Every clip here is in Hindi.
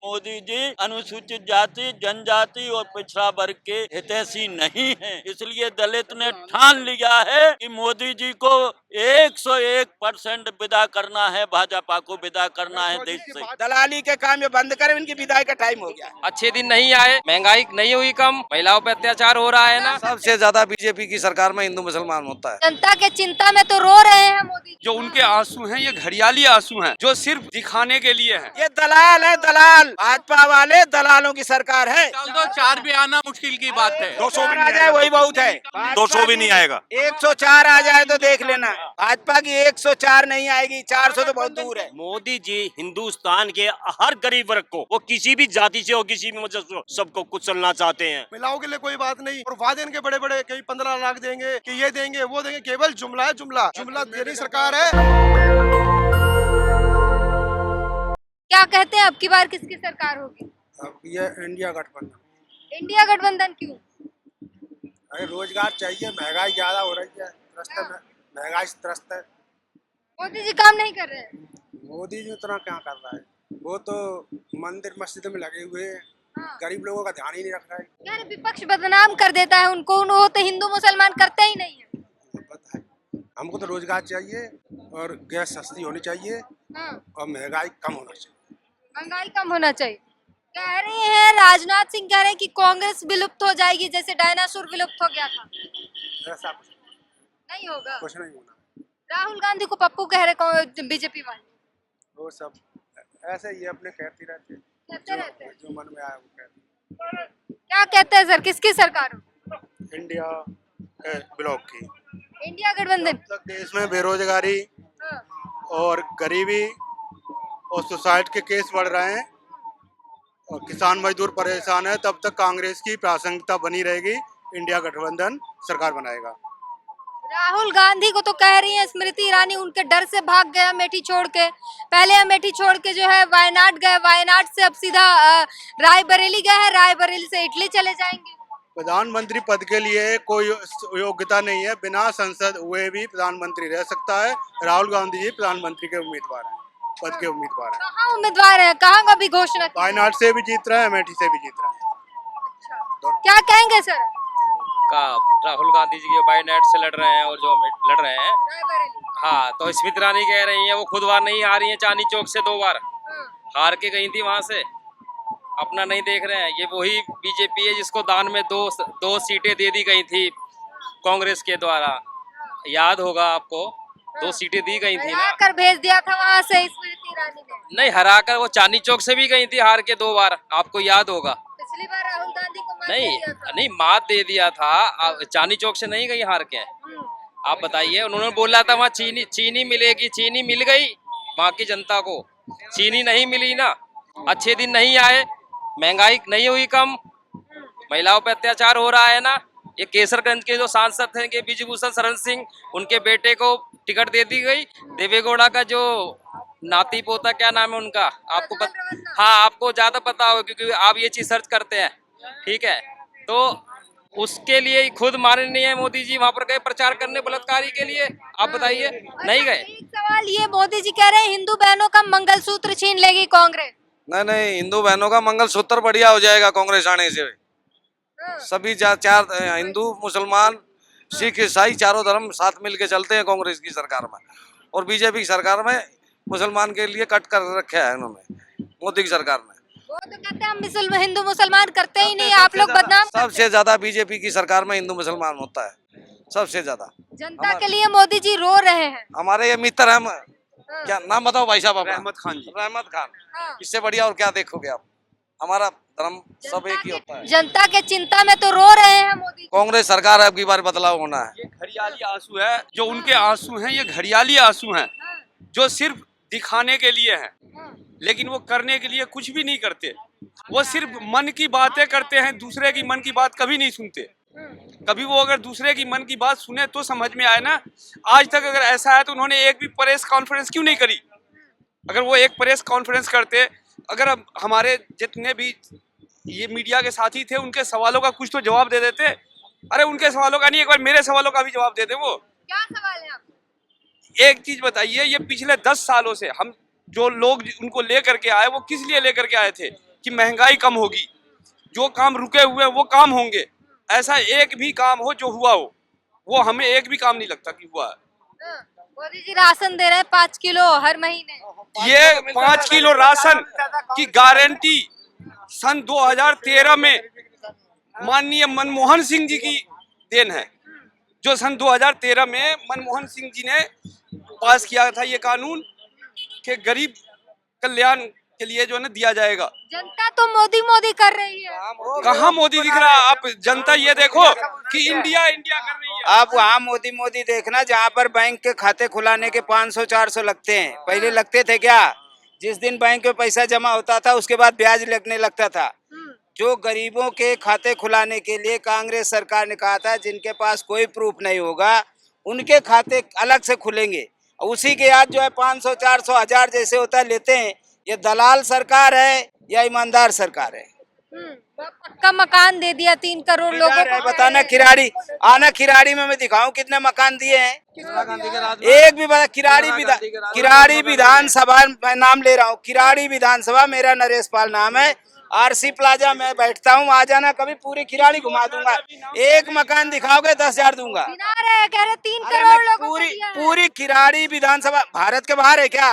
मोदी जी अनुसूचित जाति, जनजाति और पिछड़ा वर्ग के हितैषी नहीं हैं। इसलिए दलित ने ठान लिया है कि मोदी जी को 101% विदा करना है, भाजपा को विदा करना है देश से। दलाली के काम ये बंद करें, इनकी विदाई का टाइम हो गया। अच्छे दिन नहीं आए, महंगाई नहीं हुई कम, महिलाओं पे अत्याचार हो रहा है ना। सबसे ज्यादा बीजेपी की सरकार में हिंदू मुसलमान होता है। जनता के चिंता में तो रो रहे हैं मोदी। जो उनके आंसू हैं ये घड़ियाली आंसू हैं, जो सिर्फ दिखाने के लिए हैं। ये दलाल है, दलाल। भाजपा वाले दलालों की सरकार है। 4 भी आना मुश्किल की बात है। 200 भी आ जाए वही बहुत है। 200 भी नहीं आएगा। 104 आ जाए तो देख लेना। भाजपा की 104 नहीं आएगी, 400 तो बहुत दूर है। मोदी जी हिंदुस्तान के हर गरीब वर्ग को, वो किसी भी जाति से हो, किसी भी मजहब से हो, सबको कुचलना चाहते हैं। महिलाओं के लिए कोई बात नहीं, और वादे इनके बड़े बड़े, कहीं 15 लाख देंगे कि ये देंगे वो देंगे, केवल जुमला है, जुमला जुमला तेरी सरकार है। क्या कहते हैं अब की बार किसकी सरकार होगी? अब ये इंडिया गठबंधन। इंडिया गठबंधन क्यों? अरे रोजगार चाहिए, महंगाई ज्यादा हो रही है, महंगाई से त्रस्त है। मोदी जी काम नहीं कर रहे हैं। मोदी जी उतना क्या कर रहा है, वो तो मंदिर मस्जिद में लगे हुए हैं, गरीब लोगों का ध्यान ही नहीं रख रहा है। यार विपक्ष बदनाम कर देता है उनको, वो तो हिंदू मुसलमान करते ही नहीं है। पता है, हमको तो रोजगार चाहिए और गैस सस्ती होनी चाहिए और महंगाई कम होना चाहिए। महंगाई कम होना चाहिए। कह रहे हैं राजनाथ सिंह कह रहे हैं कि कांग्रेस विलुप्त हो जाएगी, जैसे डायनासोर विलुप्त हो गया था। ऐसा कुछ नहीं होगा, कुछ नहीं होना। राहुल गांधी को पप्पू कह रहे बीजेपी वाले। वो सब ऐसे ही अपने कहते रहते हैं, जो मन में आया वो कहते। क्या कहते हैं सर, किसकी सरकार हो? इंडिया ब्लॉक की। इंडिया गठबंधन। तक देश में बेरोजगारी और गरीबी और सुसाइड के केस बढ़ रहे हैं और किसान मजदूर परेशान है, तब तक कांग्रेस की प्रासंगिकता बनी रहेगी। इंडिया गठबंधन सरकार बनाएगा। राहुल गांधी को तो कह रही है स्मृति ईरानी उनके डर से भाग गया अमेठी छोड़ के। पहले अमेठी छोड़ के जो है वायनाड गए, वायनाड से अब सीधा रायबरेली गए हैं, रायबरेली से इटली चले जाएंगे। प्रधानमंत्री पद के लिए कोई योग्यता नहीं है, बिना संसद हुए भी प्रधानमंत्री रह सकता है। राहुल गांधी जी प्रधानमंत्री के उम्मीदवार हैं, पद के उम्मीदवार हैं। कहाँ उम्मीदवार है, कहाँ का भी घोषणा की? वायनाड से भी जीत रहे हैं, अमेठी से भी जीत रहे हैं। क्या कहेंगे सर? का राहुल गांधी जी के बायनेट से लड़ रहे हैं और जो लड़ रहे हैं, हाँ, तो स्मृति ईरानी कह रही हैं वो खुद बार नहीं हारी हैं, चांदनी चौक से 2 बार हार के गई थी, वहां से अपना नहीं देख रहे हैं। ये वही बीजेपी है जिसको दान में दो सीटें दे दी गई थी कांग्रेस के द्वारा, याद होगा आपको। 2 सीटें दी गई थी ना, कर भेज दिया था वहां से स्मृति ईरानी ने। नहीं, हराकर वो चांदनी चौक से भी गई थी, हार के 2 बार, आपको याद होगा। पिछली बार राहुल गांधी को नहीं, मात दे दिया था, चांदनी चौक से नहीं गई हार के। आप बताइए, उन्होंने बोला था वहाँ चीनी मिलेगी, चीनी मिल गई वहाँ की जनता को, चीनी नहीं मिली ना। अच्छे दिन नहीं आए, महंगाई नहीं हुई कम, महिलाओं पे अत्याचार हो रहा है ना। ये केसरगंज के जो सांसद थे के ब्रिजभूषण शरण सिंह, उनके बेटे को टिकट दे दी गई। देवेगौड़ा का जो नाती पोता, क्या नाम है उनका, आपको हाँ, आपको ज्यादा पता होगा क्योंकि आप ये चीज सर्च करते हैं, ठीक है। तो उसके लिए खुद माननीय मोदी जी वहाँ पर गए प्रचार करने बलात्कारी के लिए, आप बताइए, नहीं गए। एक सवाल ये, मोदी जी कह रहे हैं हिंदू बहनों का मंगलसूत्र छीन लेगी कांग्रेस। नहीं, हिंदू बहनों का मंगलसूत्र बढ़िया हो जाएगा कांग्रेस आने से। सभी 4 हिंदू मुसलमान सिख ईसाई चारों धर्म साथ मिलके चलते हैं कांग्रेस की सरकार में, और बीजेपी की सरकार में मुसलमान के लिए कट कर रखा है उन्होंने, मोदी की सरकार ने। वो तो कहते हैं हम हिंदू मुसलमान करते ही नहीं, आप लोग बदनाम। सबसे ज्यादा बीजेपी की सरकार में हिंदू मुसलमान होता है, सबसे ज्यादा। जनता के लिए मोदी जी रो रहे हैं। हमारे ये मित्र हम, क्या नाम बताओ भाई साहब? रहमत खान जी। रहमत खान। इससे बढ़िया और क्या देखोगे आप? हमारा धर्म सब एक ही होता है। जनता के चिंता में तो रो रहे हैं मोदी। कांग्रेस सरकार अब की बार बदलाव होना है। ये घड़ियाली आंसू है, जो उनके आंसू हैं ये घड़ियाली आंसू हैं, जो सिर्फ दिखाने के लिए हैं, लेकिन वो करने के लिए कुछ भी नहीं करते। वो सिर्फ मन की बातें करते हैं, दूसरे की मन की बात कभी नहीं सुनते। कभी वो अगर दूसरे की मन की बात सुने तो समझ में आए ना। आज तक अगर ऐसा है तो उन्होंने एक भी प्रेस कॉन्फ्रेंस क्यों नहीं करी? अगर वो एक प्रेस कॉन्फ्रेंस करते, अगर हमारे जितने भी ये मीडिया के साथी थे उनके सवालों का कुछ तो जवाब दे देते। अरे उनके सवालों का नहीं, एक बार मेरे सवालों का भी जवाब दे दे। वो क्या सवाल है आपका? एक चीज बताइए, ये पिछले 10 सालों से हम जो लोग उनको लेकर के आए वो किस लिए लेकर के आए थे? कि महंगाई कम होगी, जो काम रुके हुए हैं वो काम होंगे। ऐसा एक भी काम हो जो हुआ हो, वो हमें एक भी काम नहीं लगता कि हुआ है। मोदी जी राशन दे रहे हैं 5 किलो हर महीने। ये 5 किलो राशन की गारंटी सन 2013 में माननीय मनमोहन सिंह जी की देन है, जो सन 2013 में मनमोहन सिंह जी ने पास किया था ये कानून कि गरीब कल्याण के लिए जो है ना दिया जाएगा। जनता तो मोदी मोदी कर रही है। कहाँ मोदी दिख रहा है? आप जनता ये देखो कि इंडिया इंडिया कर रही है। आप वहाँ मोदी मोदी देखना जहाँ पर बैंक के खाते खुलाने के 500-400 लगते हैं। पहले लगते थे क्या? जिस दिन बैंक में पैसा जमा होता था उसके बाद ब्याज लगने लगता था। जो गरीबों के खाते खुलाने के लिए कांग्रेस सरकार ने कहा था जिनके पास कोई प्रूफ नहीं होगा उनके खाते अलग से खुलेंगे, उसी के आज जो है 500-400 हजार जैसे होता है लेते हैं। ये दलाल सरकार है या ईमानदार सरकार है? पक्का मकान दे दिया 3 करोड़ लोगों को। बताना खिराड़ी आना, खिराड़ी में मैं दिखाऊं कितने मकान दिए हैं? एक भी बता। किराड़ी विधानसभा मैं नाम ले रहा हूँ, किराड़ी विधानसभा, मेरा नरेश पाल नाम है। आरसी प्लाजा में बैठता हूँ, आ जाना कभी, पूरी खिराड़ी घुमा दूंगा। एक मकान दिखाओगे 10,000 दूंगा। कह रहे 3 करोड़ लोगों को दिया है। पूरी खिराड़ी विधानसभा भारत के बाहर है क्या?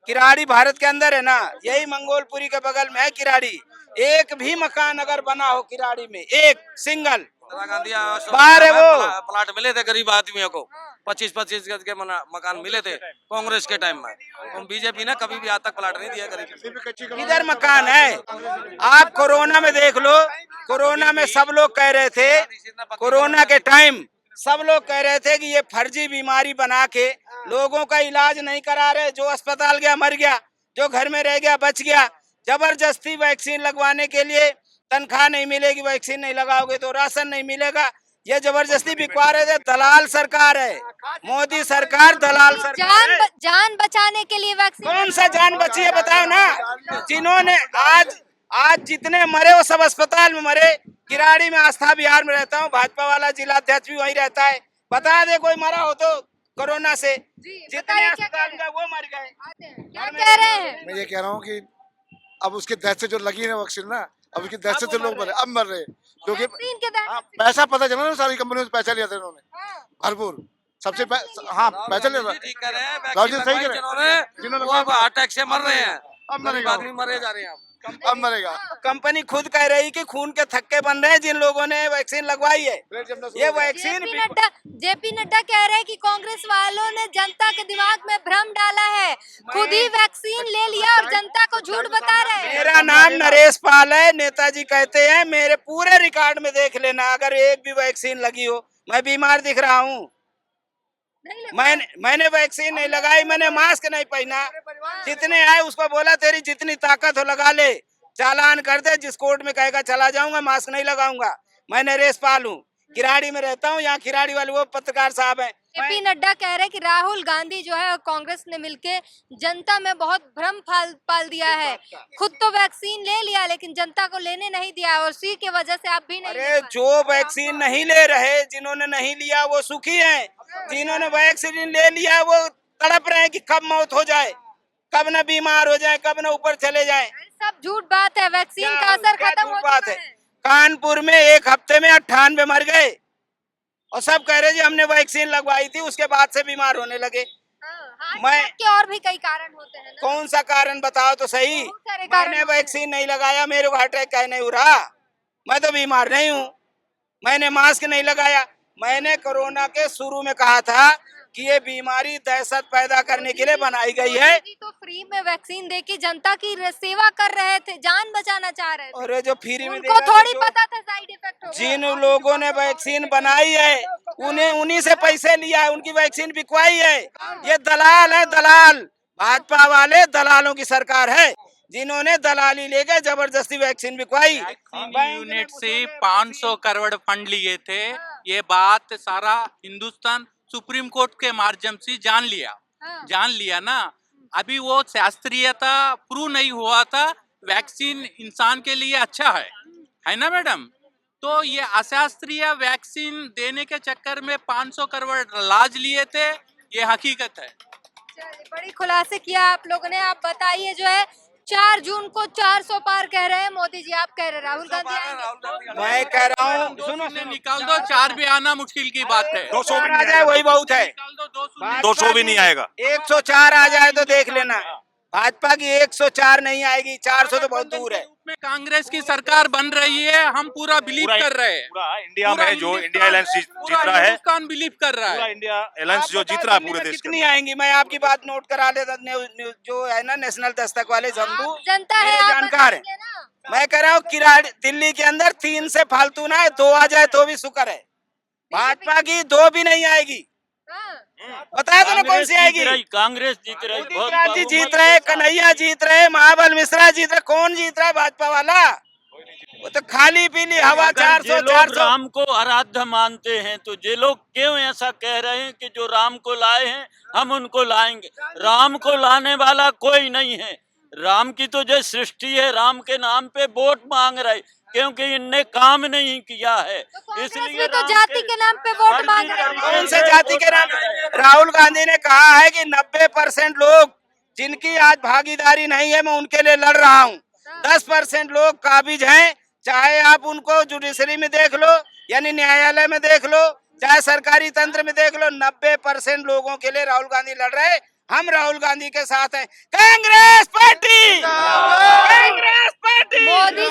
किराड़ी भारत के अंदर है ना, यही मंगोलपुरी के बगल में है किराड़ी। एक भी मकान अगर बना हो किराड़ी में, एक सिंगल बाहर है वो। प्लाट मिले थे गरीब आदमियों को, 25-25 गज के मकान मिले थे कांग्रेस के टाइम में। तो बीजेपी ने कभी भी आज तक प्लाट नहीं दिया गरीब। किधर मकान है? आप कोरोना में देख लो, कोरोना में सब लोग कह रहे थे, कोरोना के टाइम सब लोग कह रहे थे कि ये फर्जी बीमारी बना के लोगों का इलाज नहीं करा रहे। जो अस्पताल गया मर गया, जो घर में रह गया बच गया। जबरदस्ती वैक्सीन लगवाने के लिए तनख्वाह नहीं मिलेगी, वैक्सीन नहीं लगाओगे तो राशन नहीं मिलेगा, ये जबरदस्ती बिकवा रहे थे। दलाल सरकार है मोदी सरकार, दलाल सरकार है। जान बचाने के लिए वैक्सीन। कौन सा जान बची है बताओ ना? जिन्होंने आज जितने मरे वो सब अस्पताल में मरे। किराड़ी में आस्था विहार में रहता हूँ, भाजपा वाला जिला अध्यक्ष भी वहीं रहता है। बता दे कोई मरा हो तो कोरोना से, जितने अस्पताल में वो मर गए। क्या कह रहे हैं? मैं ये कह रहा हूँ कि अब उसके दहशत से जो लगी है वैक्सीन ना, अब उसकी दहशत से लोग मरे, अब मर रहे क्योंकि पैसा पता चला ना, सारी कंपनियों से पैसा लिया था इन्होंने भरपूर। सबसे पैसा लिया था। सही कह रहे जिन्होंने अटैक से मर रहे हैं, अब मरेगा, मरे जा रहे हैं। अब मरेगा। कंपनी खुद कह रही कि खून के थक्के बन रहे हैं जिन लोगों ने वैक्सीन लगवाई है। ये वैक्सीन जेपी नड्डा कह रहे हैं कि कांग्रेस वालों ने जनता के दिमाग में भ्रम डाला है, खुद ही वैक्सीन ले लिया और जनता को झूठ बता रहे हैं। मेरा नाम नरेश पाल है, नेताजी कहते हैं। मेरे पूरे रिकॉर्ड में देख लेना, अगर एक भी वैक्सीन लगी हो। मैं बीमार दिख रहा हूँ? मैंने वैक्सीन नहीं लगाई, मैंने मास्क नहीं पहना। जितने आए उसको बोला तेरी जितनी ताकत हो लगा ले, चालान कर दे, जिस कोर्ट में कहेगा चला जाऊंगा, मास्क नहीं लगाऊंगा। मैं नरेश पाल हूँ, किराड़ी में रहता हूँ। यहाँ किराड़ी वाले वो पत्रकार साहब हैं। जेपी नड्डा कह रहे हैं कि राहुल गांधी जो है कांग्रेस ने मिलके जनता में बहुत भ्रम पाल दिया है। खुद तो वैक्सीन ले लिया लेकिन जनता को लेने नहीं दिया, और उसी की वजह से आप भी नहीं। अरे जो वैक्सीन नहीं ले रहे, जिन्होंने नहीं लिया वो सुखी हैं। जिन्होंने वैक्सीन ले लिया वो तड़प रहे हैं कि कब मौत हो जाए, कब न बीमार हो जाए, कब न ऊपर चले जाए। सब झूठ बात है, वैक्सीन का असर खत्म हो चुका है। कानपुर में एक हफ्ते में 98 मर गए और सब कह रहे जी हमने वैक्सीन लगवाई थी, उसके बाद से बीमार होने लगे। मैं के और भी कई कारण होते हैं ना? कौन सा कारण बताओ तो सही। मैंने वैक्सीन नहीं लगाया, मेरे को हार्ट अटैक कह नहीं हो रहा, मैं तो बीमार नहीं हूँ। मैंने मास्क नहीं लगाया। मैंने कोरोना के शुरू में कहा था कि ये बीमारी दहशत पैदा करने के लिए बनाई गई है। तो फ्री में वैक्सीन देके जनता की सेवा कर रहे थे, जान बचाना चाह रहे थे। और जो फ्री में उनको थोड़ी पता था साइड इफेक्ट होगा। जिन लोगों ने वैक्सीन बनाई है उन्हें उन्हीं से पैसे लिया है, उनकी वैक्सीन बिकवाई है। ये दलाल है, दलाल। भाजपा वाले दलालों की सरकार है जिन्होंने दलाली लेकर जबरदस्ती वैक्सीन बिकवाई। यूनिट से 500 करोड़ फंड लिए थे, ये बात सारा हिंदुस्तान सुप्रीम कोर्ट के माध्यम से जान लिया ना। अभी वो शास्त्रीयता प्रूव नहीं हुआ था, वैक्सीन इंसान के लिए अच्छा है ना मैडम? तो ये अशास्त्रीय वैक्सीन देने के चक्कर में 500 करोड़ लाज लिए थे, ये हकीकत है। बड़ी खुलासे किया आप लोगों ने। आप बताइए जो है 4 जून को 400 पार कह रहे हैं मोदी जी, आप कह रहे हैं राहुल गांधी आएंगे? मैं कह रहा हूँ सुनो निकाल दो, 4 भी आना मुश्किल की बात है। 200 भी आ नहीं जाए आएगा। वही बहुत है। निकाल दो 200 भी नहीं आएगा। 104 आ जाए तो देख लेना, भाजपा की 104 नहीं आएगी, 400 तो बहुत दूर है। में कांग्रेस की सरकार बन रही है, हम पूरा बिलीव पूरा- कर रहे हैं। पूरा इंडिया पूरा में जो हिंदुस्तान- इंडिया अलायंस जीत पूरा रहा है, हिंदुस्तान बिलीव कर रहा पूरा है। इंडिया अलायंस आप जो बताओ जीत रहा है दिल्ली पूरे में देश के कितनी आएंगी? मैं आपकी बात नोट करा लेता, जो है ना नेशनल दस्तक वाले जम्बू, आप जनता है, मेरे आप जानकार है। बताएंगे ना? मैं कह रहा हूँ किराड़ दिल्ली के अंदर 3 से फालतू ना है, 2 आ जाए तो भी शुक्र है। भाजपा की 2 भी नहीं आएगी। हाँ। बताया तो ना कौन सी आएगी? कांग्रेस जीत रही, मोदी बहुत क्रांति बहुमत जीत के रहे, साथ। कन्हैया जीत रहे, महाबल मिश्रा जीत रहे, कौन जीत रहा है? भाजपा वाला। वो तो खाली पीली हवा। अगर 400 जे लोग 400 राम को आराध्य मानते हैं तो जे लोग क्यों ऐसा कह रहे हैं कि जो राम को लाए हैं हम उनको लाएंगे? राम को लाने वाला कोई नहीं है। राम की तो जो सृष्टि है, राम के नाम पे वोट मांग रहे, क्योंकि इनने काम नहीं किया है, तो कांग्रेस इसलिए भी तो राम जाति के नाम पे वोट फर्जी मांग रहे तरीके हैं। कौन से जाति के नाम? राहुल गांधी ने कहा है कि 90% लोग जिनकी आज भागीदारी नहीं है, मैं उनके लिए लड़ रहा हूँ। 10% लोग काबिज हैं, चाहे आप उनको जुडिशरी में देख लो, यानी न्यायालय में देख लो, चाहे सरकारी तंत्र में देख लो, 90% लोगों के लिए राहुल गांधी लड़ रहे हैं। हम राहुल गांधी के साथ हैं। Congress party, Congress party. मोदी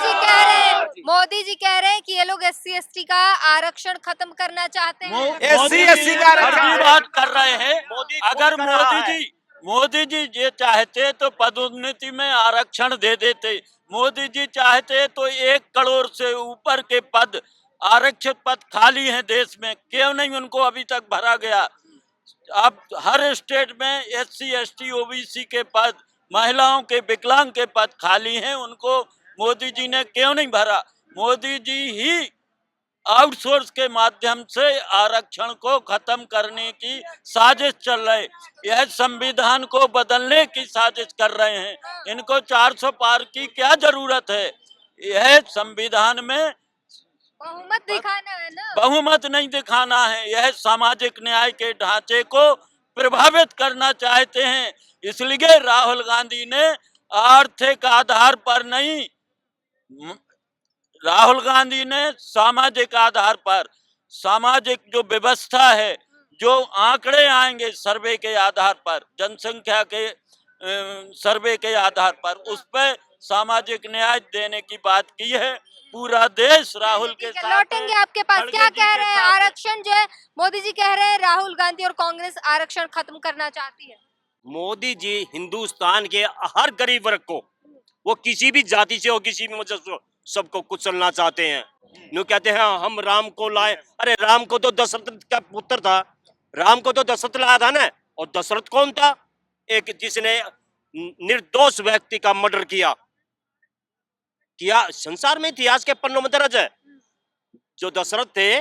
जी कह रहे हैं कि ये लोग SC/ST का आरक्षण खत्म करना चाहते हैं। SC SC का फर्जी बात कर रहे हैं। अगर कर रहा है। मोदी जी ये चाहते तो पदोन्नति में आरक्षण दे देते। मोदी जी चाहते तो 1 करोड़ से ऊपर के पद, आरक्षित पद खाली हैं देश में, क्यों नहीं उनको अभी तक भरा गया? अब हर स्टेट में SC/ST OBC के पद, महिलाओं के, विकलांग के पद खाली हैं, उनको मोदी जी ने क्यों नहीं भरा? मोदी जी ही आउटसोर्स के माध्यम से आरक्षण को खत्म करने की साजिश चल रही, यह संविधान को बदलने की साजिश कर रहे हैं। इनको 400 पार की क्या जरूरत है? यह संविधान में बहुमत दिखाना है ना। बहुमत नहीं दिखाना है, यह सामाजिक न्याय के ढांचे को प्रभावित करना चाहते हैं। इसलिए राहुल गांधी ने आर्थिक आधार पर नहीं, राहुल गांधी ने सामाजिक आधार पर, सामाजिक जो व्यवस्था है, जो आंकड़े आएंगे सर्वे के आधार पर, जनसंख्या के सर्वे के आधार पर, उस पर सामाजिक न्याय देने की बात की है। पूरा देश राहुल के साथ लौटेंगे आपके पास। खड़गे क्या जी कह के रहे हैं? साथ है। आरक्षण जो है, मोदी जी कह रहे हैं राहुल गांधी और कांग्रेस आरक्षण खत्म करना चाहती है। मोदी जी हिंदुस्तान के हर गरीब वर्ग को, वो किसी भी जाति से हो, किसी भी मजहब से हो, सबको कुचलना चाहते हैं। यूँ कहते हैं हम राम को लाए। अरे राम को तो दशरथ का पुत्र था, राम को तो दशरथ लाया था ना। और दशरथ कौन था? एक जिसने निर्दोष व्यक्ति का मर्डर किया। संसार में इतिहास के पन्नों में दर्ज है। जो दशरथ थे,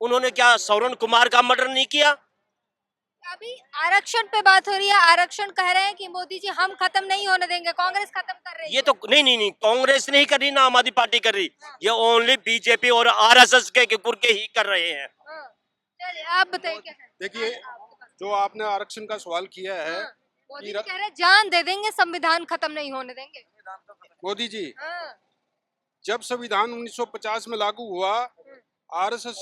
उन्होंने क्या श्रवण कुमार का मर्डर नहीं किया? अभी आरक्षण पे बात हो रही है। आरक्षण कह रहे हैं कि मोदी जी हम खत्म नहीं होने देंगे, कांग्रेस खत्म कर रही है। ये तो नहीं, कांग्रेस नहीं कर रही ना आम आदमी पार्टी कर रही, ये ओनली बीजेपी और RSS के गुर्गे ही कर रहे हैं। हाँ। चलिए आप बताइए क्या कहते हैं? देखिए, जो आपने आरक्षण का सवाल किया है, हाँ, मोदी जी कह रहे हैं जान दे देंगे, संविधान खत्म नहीं होने देंगे। मोदी जी हाँ, जब संविधान 1950 में लागू हुआ, RSS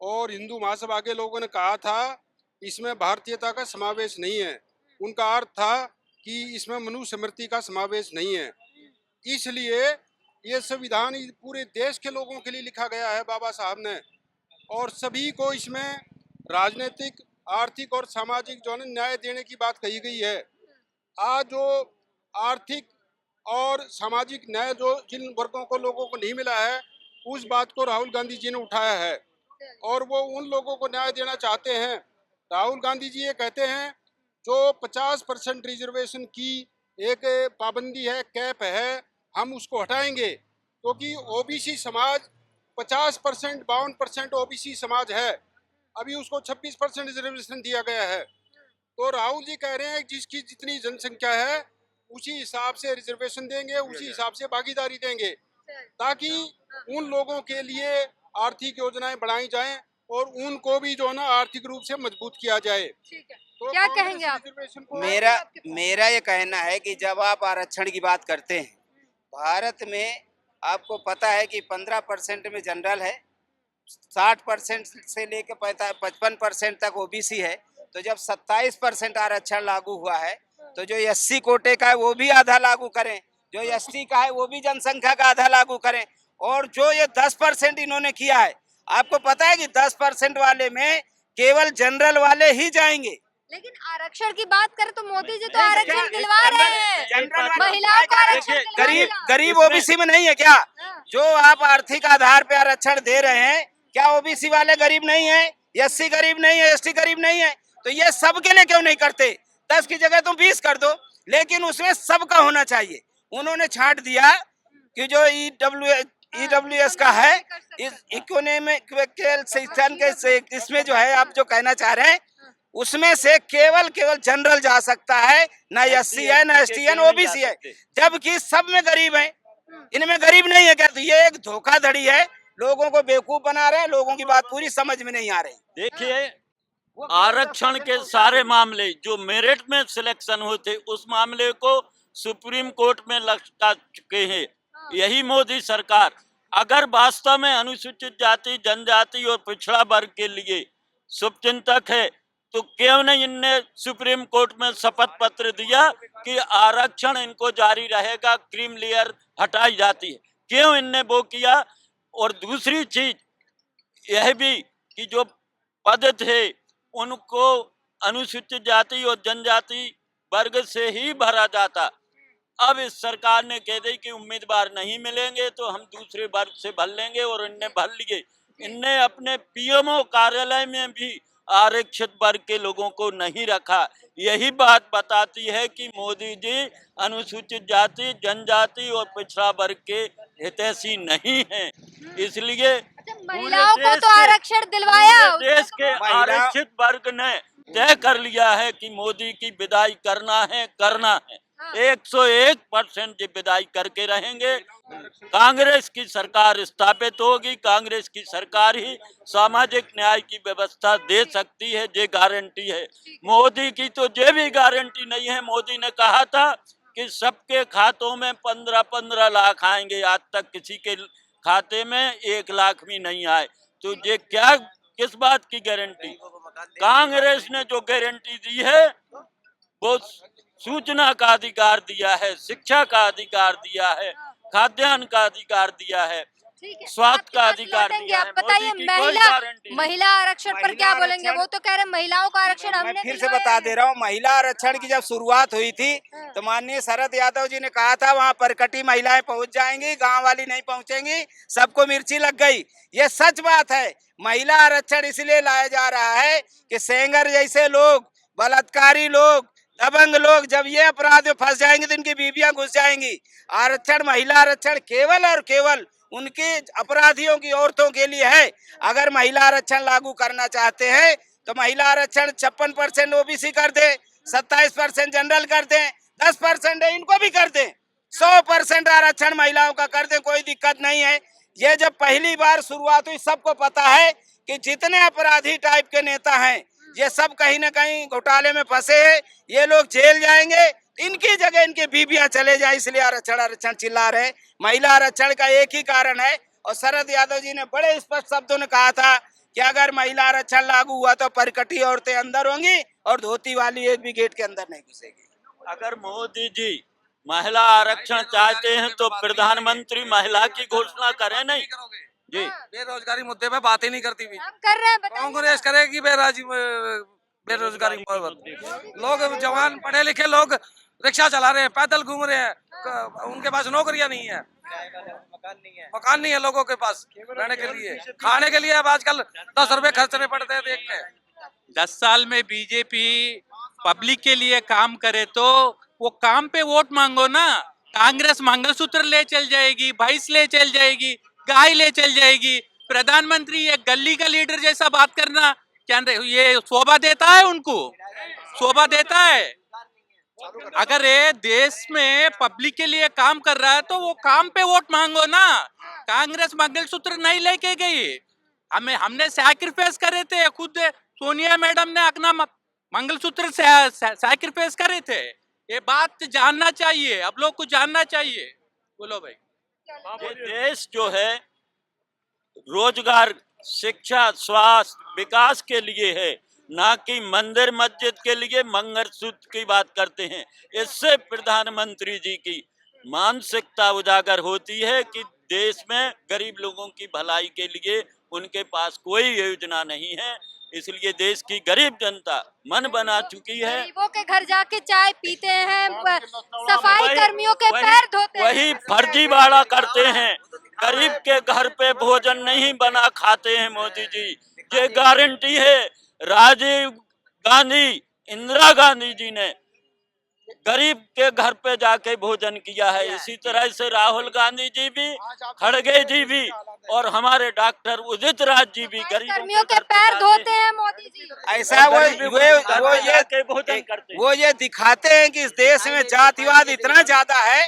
और हिंदू महासभा के लोगों ने कहा था इसमें भारतीयता का समावेश नहीं है। उनका अर्थ था कि इसमें मनुष्य स्मृति का समावेश नहीं है। इसलिए ये संविधान पूरे देश के लोगों के लिए लिखा गया है बाबा साहब ने, और सभी को इसमें राजनीतिक, आर्थिक और सामाजिक जो है न्याय देने की बात कही गई है। आज जो आर्थिक और सामाजिक न्याय जो जिन वर्गों को, लोगों को नहीं मिला है, उस बात को राहुल गांधी जी ने उठाया है और वो उन लोगों को न्याय देना चाहते हैं। राहुल गांधी जी ये कहते हैं जो 50% रिजर्वेशन की एक पाबंदी है, कैप है, हम उसको हटाएंगे, क्योंकि OBC समाज 50%, 52% OBC समाज है, अभी उसको 26% रिजर्वेशन दिया गया है। तो राहुल जी कह रहे हैं जिसकी जितनी जनसंख्या है उसी हिसाब से रिजर्वेशन देंगे, उसी हिसाब से भागीदारी देंगे, ताकि उन लोगों के लिए आर्थिक योजनाएं बढ़ाई जाएं और उनको भी जो है ना आर्थिक रूप से मजबूत किया जाए। ठीक है, तो क्या कांग्रेस कहेंगे आप? रिजर्वेशन को मेरा ये कहना है कि जब आप आरक्षण की बात करते हैं, भारत में आपको पता है कि 15% में जनरल है, 60% से लेकर 55% तक ओबीसी है। तो जब 27% आरक्षण लागू हुआ है, तो जो एससी कोटे का है वो भी आधा लागू करें, जो एसटी का है वो भी जनसंख्या का आधा लागू करें, और जो ये 10% इन्होंने किया है, आपको पता है कि 10% वाले में केवल जनरल वाले ही जाएंगे। लेकिन आरक्षण की बात करें तो मोदी जी तो आरक्षण दिलवा रहे हैं, महिलाओं को आरक्षण गरीब दिलवाएगा। गरीब ओबीसी में नहीं है क्या? जो आप आर्थिक आधार पे आरक्षण दे रहे हैं, क्या ओबीसी वाले गरीब नहीं है, एससी गरीब नहीं है, एसटी गरीब नहीं है? तो ये सबके लिए क्यों नहीं करते? 10 की जगह तुम 20 कर दो, लेकिन उसमें सबका होना चाहिए। उन्होंने छांट दिया कि जो ईडब्ल्यूएस का है, इस इकोनॉमिक सेक्शन के इसमें जो है आप जो कहना चाह रहे हैं, उसमें से केवल जनरल जा सकता है, ना एससी है, ना एसटी है, ना ओबीसी है, जबकि सब में गरीब हैं। इनमें गरीब नहीं है क्या? तो ये एक धोखाधड़ी है, लोगों को बेवकूफ बना रहे हैं, लोगों की बात पूरी समझ में नहीं आ रही। देखिए, आरक्षण के सारे मामले जो मेरिट में सिलेक्शन होते, उस मामले को सुप्रीम कोर्ट में लटका चुके हैं यही मोदी सरकार। अगर वास्तव में अनुसूचित जाति, जनजाति और पिछड़ा वर्ग के लिए शुभचिंतक है, तो क्यों नहीं इनने सुप्रीम कोर्ट में शपथ पत्र दिया कि आरक्षण इनको जारी रहेगा, क्रीम लेयर हटाई जाती है? क्यों इनने वो किया? और दूसरी चीज यह भी कि जो पद थे उनको अनुसूचित जाति और जनजाति वर्ग से ही भरा जाता। अब इस सरकार ने कह दी कि उम्मीदवार नहीं मिलेंगे तो हम दूसरे वर्ग से भर लेंगे, और इनने भर लिए। इनने अपने पीएमओ कार्यालय में भी आरक्षित वर्ग के लोगों को नहीं रखा। यही बात बताती है कि मोदी जी अनुसूचित जाति, जनजाति और पिछड़ा वर्ग के हितैषी नहीं हैं। इसलिए महिलाओं को तो आरक्षण दिलवाया, पूरे देश के आरक्षित वर्ग ने तय कर लिया है कि मोदी की विदाई करना है, करना है। 101% ये विदाई करके रहेंगे। कांग्रेस की सरकार स्थापित होगी, कांग्रेस की सरकार ही सामाजिक न्याय की व्यवस्था दे सकती है, ये गारंटी है। मोदी की तो ये भी गारंटी नहीं है। मोदी ने कहा था कि सबके खातों में 15-15 लाख आएंगे, आज तक किसी के खाते में 1 लाख भी नहीं आए। तो ये क्या, किस बात की गारंटी? कांग्रेस ने जो गारंटी दी है वो सूचना का अधिकार दिया है, शिक्षा का अधिकार दिया है, खाद्यान्न का अधिकार दिया है, स्वास्थ्य का अधिकार दिया है। आप बताइए, महिला आरक्षण पर क्या बोलेंगे? वो तो कह रहे महिलाओं का आरक्षण हमने मैं फिर से बता दे रहा हूँ, महिला आरक्षण की जब शुरुआत हुई थी तो माननीय शरद यादव जी ने कहा था वहाँ परकटी महिलाएं पहुँच जाएंगी, गांव वाली नहीं पहुँचेंगी, सबको मिर्ची लग गई। ये सच बात है। महिला आरक्षण इसलिए लाया जा रहा है कि सेंगर जैसे लोग, बलात्कारी लोग, दबंग लोग जब ये अपराध में फंस जाएंगे तो इनकी बीवियां घुस जाएंगी। आरक्षण, महिला आरक्षण केवल और केवल उनके अपराधियों की औरतों के लिए है। अगर महिला आरक्षण लागू करना चाहते हैं तो महिला आरक्षण 56% ओबीसी कर दे, 27% जनरल कर दें, 10% है इनको भी कर दें, 100% आरक्षण महिलाओं का कर दें, कोई दिक्कत नहीं है। ये जब पहली बार शुरुआत हुई, सबको पता है कि जितने अपराधी टाइप के नेता हैं ये सब कहीं ना कहीं घोटाले में फंसे हैं, ये लोग जेल जाएंगे, इनकी जगह इनके बीबियां चले जाए, इसलिए आरक्षण चिल्ला रहे। महिला आरक्षण का एक ही कारण है, और शरद यादव जी ने बड़े स्पष्ट शब्दों में कहा था कि अगर महिला आरक्षण लागू हुआ तो परकटी औरतें अंदर होंगी और धोती वाली एक भी गेट के अंदर नहीं घुसेगी। अगर मोदी जी महिला आरक्षण चाहते हैं तो प्रधानमंत्री महिला की घोषणा करें। नहीं जी, बेरोजगारी मुद्दे पे बात ही नहीं करती भी। हम कर रहे हैं, कांग्रेस करेगी बेरोजगारी। लोग जवान पढ़े लिखे लोग रिक्शा चला रहे हैं, पैदल घूम रहे हैं, उनके पास नौकरियां नहीं है, मकान नहीं है लोगों के पास रहने के लिए, खाने के लिए। अब आजकल 10 रुपए खर्चने पड़ते हैं। देख के 10 साल में बीजेपी पब्लिक के लिए काम करे तो वो काम पे वोट मांगो ना। कांग्रेस मंगलसूत्र ले चल जाएगी, भैंस ले चल जाएगी, गाय ले चल जाएगी। प्रधानमंत्री एक गली का लीडर जैसा बात करना क्या ये शोभा देता है? उनको शोभा देता है? अगर ये देश में पब्लिक के लिए काम कर रहा है तो वो काम पे वोट मांगो ना। कांग्रेस मंगलसूत्र नहीं लेके गई। हमने सैक्रिफाइस करे थे, खुद सोनिया मैडम ने अपना मंगलसूत्र सैक्रिफाइस करे थे। ये बात जानना चाहिए, अब लोग को जानना चाहिए। बोलो भाई। ये देश जो है रोजगार, शिक्षा, स्वास्थ्य, विकास के लिए है, ना कि मंदिर मस्जिद के लिए मंगलसूत्र की बात करते हैं। इससे प्रधानमंत्री जी की मानसिकता उजागर होती है कि देश में गरीब लोगों की भलाई के लिए उनके पास कोई योजना नहीं है। इसलिए देश की गरीब जनता मन बना चुकी है। गरीबों के घर जाके चाय पीते हैं, सफाई कर्मियों के पैर धोते हैं, वही फर्जीवाड़ा करते हैं। गरीब के घर पे भोजन नहीं बना खाते हैं मोदी जी। ये गारंटी है। राजीव गांधी, इंदिरा गांधी जी ने गरीब के घर पे जाके भोजन किया है। इसी तरह से राहुल गांधी जी भी, खड़गे जी भी और हमारे डॉक्टर उदित राज जी भी गरीब कर्मियों के पैर धोते हैं मोदी जी। ऐसा वो ये दिखाते हैं कि इस देश में जातिवाद इतना ज्यादा है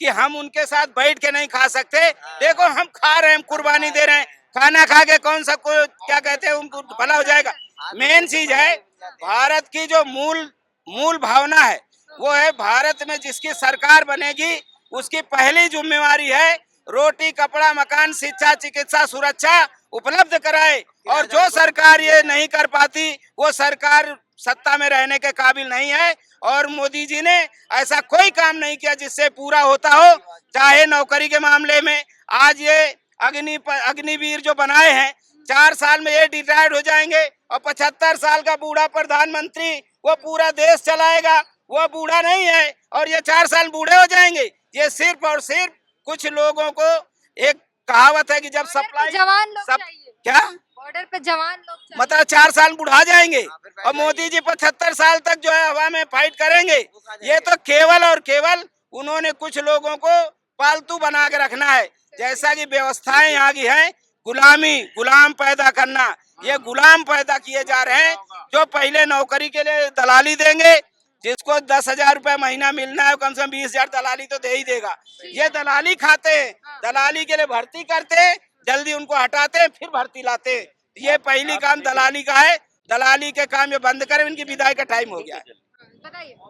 कि हम उनके साथ बैठ के नहीं खा सकते। देखो हम खा रहे हैं, हम कुर्बानी दे रहे हैं, खाना खा के कौन सा को क्या कहते हैं उनको भला हो जाएगा। मेन चीज है भारत की जो मूल भावना है वो है भारत में जिसकी सरकार बनेगी उसकी पहली जिम्मेवारी है रोटी, कपड़ा, मकान, शिक्षा, चिकित्सा, सुरक्षा उपलब्ध कराए। और जो सरकार ये नहीं कर पाती वो सरकार सत्ता में रहने के काबिल नहीं है। और मोदी जी ने ऐसा कोई काम नहीं किया जिससे पूरा होता हो। चाहे नौकरी के मामले में आज ये अग्निवीर जो बनाए हैं, 4 साल में ये रिटायर्ड हो जाएंगे और 75 साल का बूढ़ा प्रधानमंत्री वो पूरा देश चलाएगा। वो बूढ़ा नहीं है और ये 4 साल बूढ़े हो जाएंगे। ये सिर्फ और सिर्फ कुछ लोगों को एक कहावत है कि जब सप्लाई जवान लोग चाहिए। क्या बॉर्डर पे जवान लोग चाहिए। मतलब 4 साल बुढ़ा जाएंगे और मोदी जी 75 साल तक जो है हवा में फाइट करेंगे। ये तो केवल और केवल उन्होंने कुछ लोगों को पालतू बना के रखना है। जैसा कि व्यवस्थाएं यहाँ की हैं, गुलाम पैदा करना, ये गुलाम पैदा किए जा रहे हैं। जो पहले नौकरी के लिए दलाली देंगे, जिसको 10,000 रुपए महीना मिलना है कम से कम 20,000 दलाली तो दे ही देगा। ये दलाली खाते हैं, दलाली के लिए भर्ती करते हैं, जल्दी उनको हटाते हैं, फिर भर्ती लाते हैं। ये पहली काम दलाली का है। दलाली के काम ये बंद करें, इनकी विदाई का टाइम हो गया है।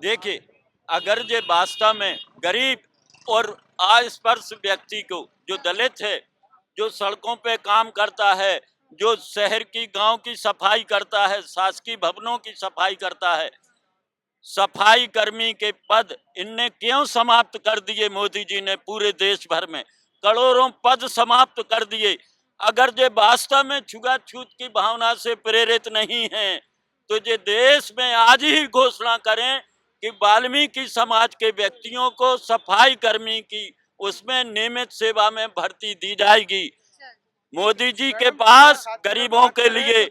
देखिए, अगर ये वास्तव में गरीब और अस्पर्श व्यक्ति को, जो दलित है, जो सड़कों पे काम करता है, जो शहर की गांव की सफाई करता है, शासकीय भवनों की सफाई करता है, सफाई कर्मी के पद इनने क्यों समाप्त कर दिए? मोदी जी ने पूरे देश भर में करोड़ों पद समाप्त कर दिए। अगर ये वास्तव में छुआछूत की भावना से प्रेरित नहीं है तो ये देश में आज ही घोषणा करें कि वाल्मीकि समाज के व्यक्तियों को सफाई कर्मी की उसमें नियमित सेवा में भर्ती दी जाएगी। मोदी जी के पास गरीबों के लिए,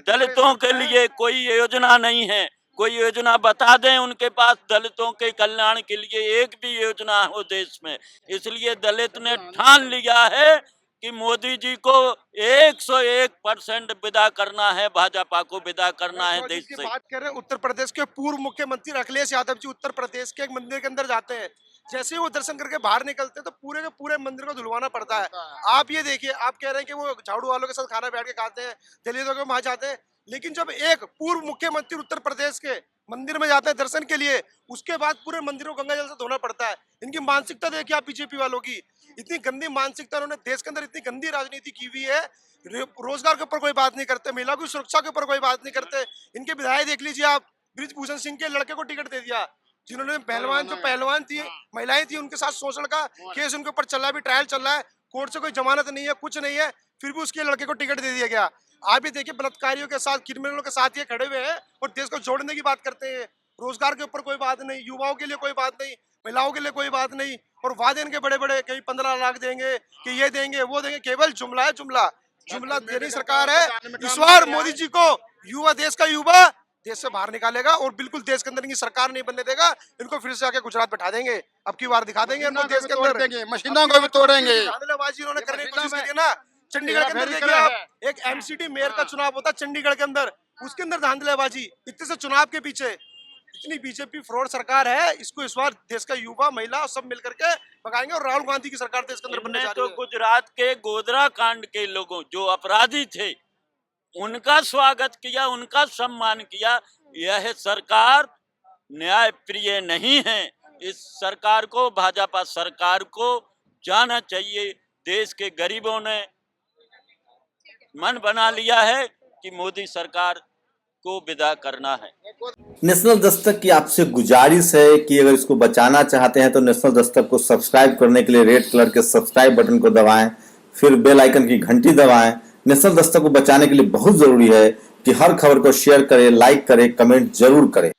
दलितों के लिए कोई योजना नहीं है। कोई योजना बता दें उनके पास दलितों के कल्याण के लिए, एक भी योजना हो देश में। इसलिए दलित ने ठान लिया है कि मोदी जी को 101% विदा करना है, भाजपा को विदा करना है देश से। बात कर रहे हैं उत्तर प्रदेश के पूर्व मुख्यमंत्री अखिलेश यादव जी उत्तर प्रदेश के एक मंदिर के अंदर जाते हैं। जैसे ही वो दर्शन करके बाहर निकलते हैं तो पूरे के पूरे मंदिर को धुलवाना पड़ता है। आप ये देखिए, आप कह रहे हैं कि वो झाड़ू वालों के साथ खाना बैठ के खाते हैं, दलितों के वहां जाते हैं, लेकिन जब एक पूर्व मुख्यमंत्री उत्तर प्रदेश के मंदिर में जाते हैं दर्शन के लिए, उसके बाद पूरे मंदिर को गंगा जल से धोना पड़ता है। इनकी मानसिकता देखिए आप बीजेपी वालों की, इतनी गंदी मानसिकता। उन्होंने देश के अंदर इतनी गंदी राजनीति की हुई है। रोजगार के ऊपर कोई बात नहीं करते, महिला की सुरक्षा के ऊपर कोई बात नहीं करते। इनके विधायक देख लीजिए आप, बृजभूषण सिंह के लड़के को टिकट दे दिया, जिन्होंने पहलवान थी, महिलाएं थी, उनके साथ शोषण का केस उनके ऊपर चल रहा है, अभी ट्रायल चल रहा है, कोर्ट से कोई जमानत नहीं है, कुछ नहीं है, फिर भी उसके लड़के को टिकट दे दिया गया। आप भी देखिए, बलात्कारियों के साथ, क्रिमिनलों के साथ ये खड़े हुए हैं और देश को जोड़ने की बात करते हैं। रोजगार के ऊपर कोई बात नहीं, युवाओं के लिए कोई बात नहीं, महिलाओं के लिए कोई बात नहीं, और वादे इनके बड़े बड़े, कहीं 15 लाख देंगे, कि ये देंगे वो देंगे, केवल जुमला है, जुमला देनी सरकार है। इस बार मोदी जी को युवा, देश का युवा देश से बाहर निकालेगा और बिल्कुल देश के अंदर इनकी सरकार नहीं बनने देगा। इनको फिर से आके गुजरात बैठा देंगे, अब की बार दिखा देंगे इनको देश के अंदर, मशीनों को भी तोड़ेंगे। धांधलेबाजी इन्होंने करने की कोशिश की है ना। चंडीगढ़ के अंदर देखिए आप, एक एमसीडी मेयर का चुनाव होता है चंडीगढ़ के अंदर, उसके अंदर धांधलेबाजी, इतने से चुनाव के पीछे इतनी बीजेपी फ्रॉड सरकार है, इसको इस बार देश का युवा, महिला और सब मिलकर के भगाएंगे और राहुल गांधी की सरकार देश के अंदर बनने जा इनने रही तो है। गुजरात के गोधरा कांड के लोगों जो अपराधी थे उनका स्वागत किया, उनका सम्मान किया। यह सरकार न्याय प्रिय नहीं है। इस सरकार को, भाजपा सरकार को जाना चाहिए। देश के गरीबों ने मन बना लिया है कि मोदी सरकार को विदा करना है। नेशनल दस्तक की आपसे गुजारिश है कि अगर इसको बचाना चाहते हैं तो नेशनल दस्तक को सब्सक्राइब करने के लिए रेड कलर के सब्सक्राइब बटन को दबाएं, फिर बेल आइकन की घंटी दबाएं। नेशनल दस्तक को बचाने के लिए बहुत जरूरी है कि हर खबर को शेयर करें, लाइक करें, कमेंट जरूर करें।